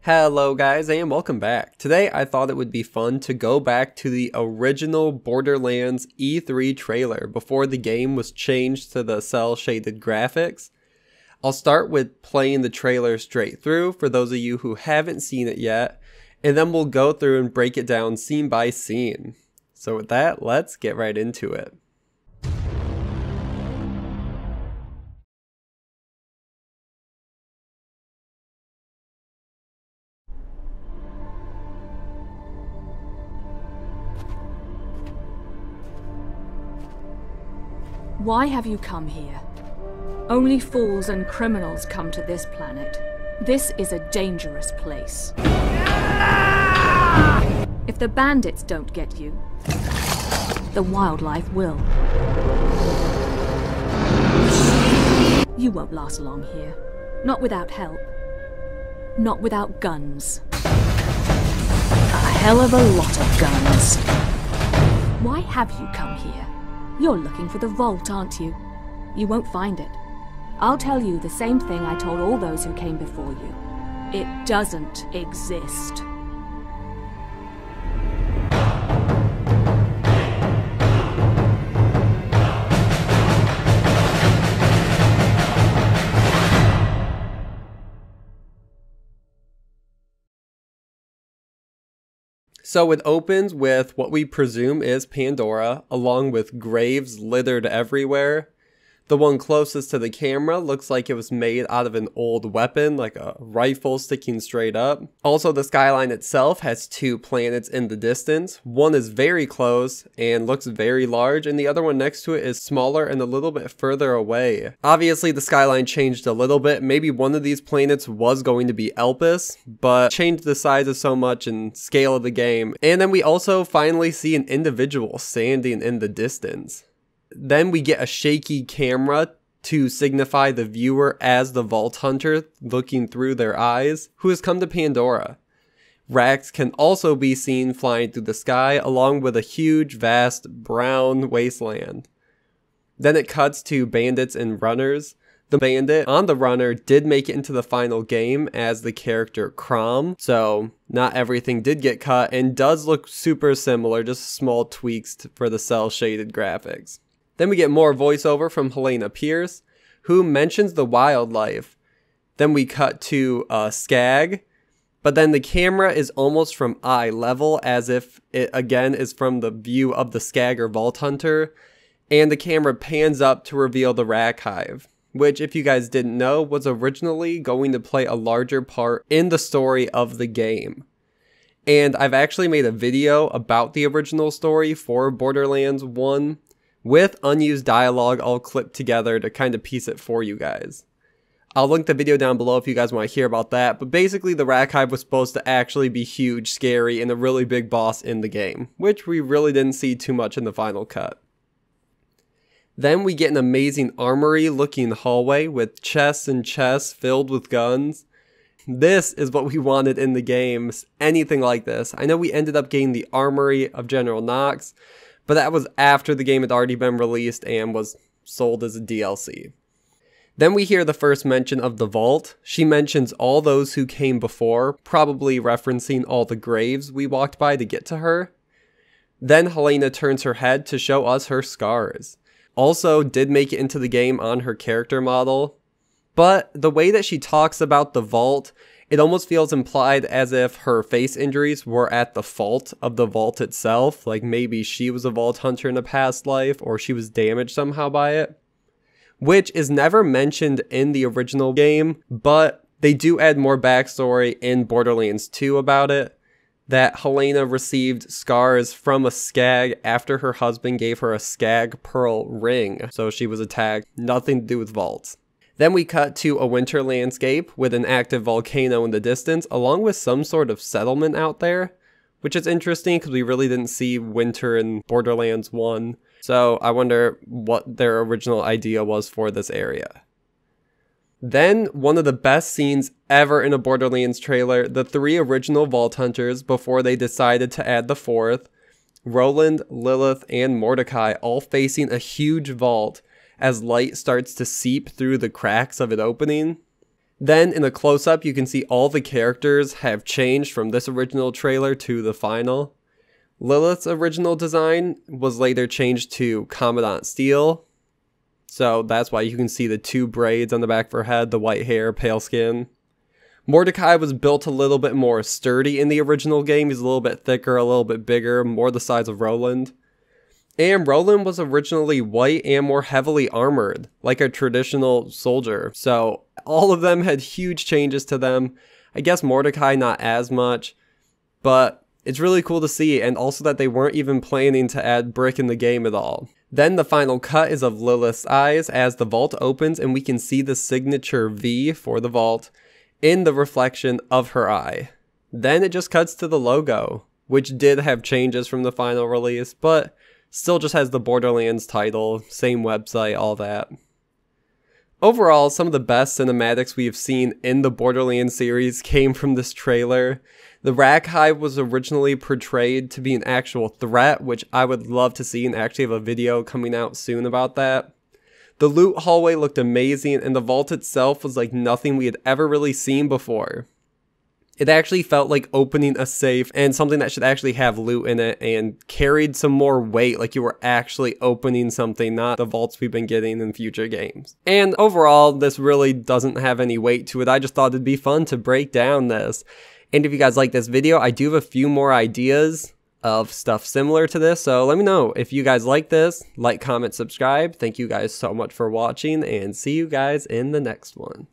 Hello guys and welcome back. Today I thought it would be fun to go back to the original Borderlands E3 trailer before the game was changed to the cel-shaded graphics. I'll start with playing the trailer straight through for those of you who haven't seen it yet, and then we'll go through and break it down scene by scene. So with that, let's get right into it. Why have you come here? Only fools and criminals come to this planet. This is a dangerous place. If the bandits don't get you, the wildlife will. You won't last long here. Not without help. Not without guns. A hell of a lot of guns. Why have you come here? You're looking for the vault, aren't you? You won't find it. I'll tell you the same thing I told all those who came before you. It doesn't exist. So it opens with what we presume is Pandora, along with graves littered everywhere. The one closest to the camera looks like it was made out of an old weapon, like a rifle sticking straight up. Also, the skyline itself has two planets in the distance. One is very close and looks very large, and the other one next to it is smaller and a little bit further away. Obviously, the skyline changed a little bit. Maybe one of these planets was going to be Elpis, but changed the size of so much and scale of the game. And then we also finally see an individual standing in the distance. Then we get a shaky camera to signify the viewer as the Vault Hunter looking through their eyes, who has come to Pandora. Racks can also be seen flying through the sky along with a huge, vast, brown wasteland. Then it cuts to bandits and runners. The bandit on the runner did make it into the final game as the character Crom, so not everything did get cut and does look super similar, just small tweaks for the cel-shaded graphics. Then we get more voiceover from Helena Pierce, who mentions the wildlife. Then we cut to Skag, but then the camera is almost from eye level, as if it again is from the view of the Skag or Vault Hunter, and the camera pans up to reveal the Rack Hive, which, if you guys didn't know, was originally going to play a larger part in the story of the game. And I've actually made a video about the original story for Borderlands 1, with unused dialogue all clipped together to kind of piece it for you guys. I'll link the video down below if you guys want to hear about that, but basically the Rack Hive was supposed to actually be huge, scary, and a really big boss in the game, which we really didn't see too much in the final cut. Then we get an amazing armory looking hallway with chests and chests filled with guns. This is what we wanted in the games, anything like this. I know we ended up getting the armory of General Knox, but that was after the game had already been released and was sold as a DLC. Then we hear the first mention of the vault. She mentions all those who came before, probably referencing all the graves we walked by to get to her. Then Helena turns her head to show us her scars. Also did make it into the game on her character model, but the way that she talks about the vault, it almost feels implied as if her face injuries were at the fault of the vault itself, like maybe she was a Vault Hunter in a past life or she was damaged somehow by it, which is never mentioned in the original game, but they do add more backstory in Borderlands 2 about it, that Helena received scars from a Skag after her husband gave her a Skag Pearl ring, so she was attacked, nothing to do with vaults. Then we cut to a winter landscape with an active volcano in the distance, along with some sort of settlement out there, which is interesting because we really didn't see winter in Borderlands 1. So I wonder what their original idea was for this area. Then, one of the best scenes ever in a Borderlands trailer, the three original Vault Hunters before they decided to add the fourth, Roland, Lilith, and Mordecai all facing a huge vault as light starts to seep through the cracks of it opening. Then in a close-up, you can see all the characters have changed from this original trailer to the final. Lilith's original design was later changed to Commandant Steel. So that's why you can see the 2 braids on the back of her head, the white hair, pale skin. Mordecai was built a little bit more sturdy in the original game. He's a little bit thicker, a little bit bigger, more the size of Roland. And Roland was originally white and more heavily armored, like a traditional soldier. So all of them had huge changes to them. I guess Mordecai not as much, but it's really cool to see, and also that they weren't even planning to add brick in the game at all. Then the final cut is of Lilith's eyes as the vault opens, and we can see the signature V for the vault in the reflection of her eye. Then it just cuts to the logo, which did have changes from the final release, but still just has the Borderlands title, same website, all that. Overall, some of the best cinematics we have seen in the Borderlands series came from this trailer. The Rack Hive was originally portrayed to be an actual threat, which I would love to see, and actually have a video coming out soon about that. The loot hallway looked amazing, and the vault itself was like nothing we had ever really seen before. It actually felt like opening a safe and something that should actually have loot in it and carried some more weight, like you were actually opening something, not the vaults we've been getting in future games. And overall, this really doesn't have any weight to it. I just thought it'd be fun to break down this. And if you guys like this video, I do have a few more ideas of stuff similar to this, so let me know if you guys like this. Like, comment, subscribe. Thank you guys so much for watching, and see you guys in the next one.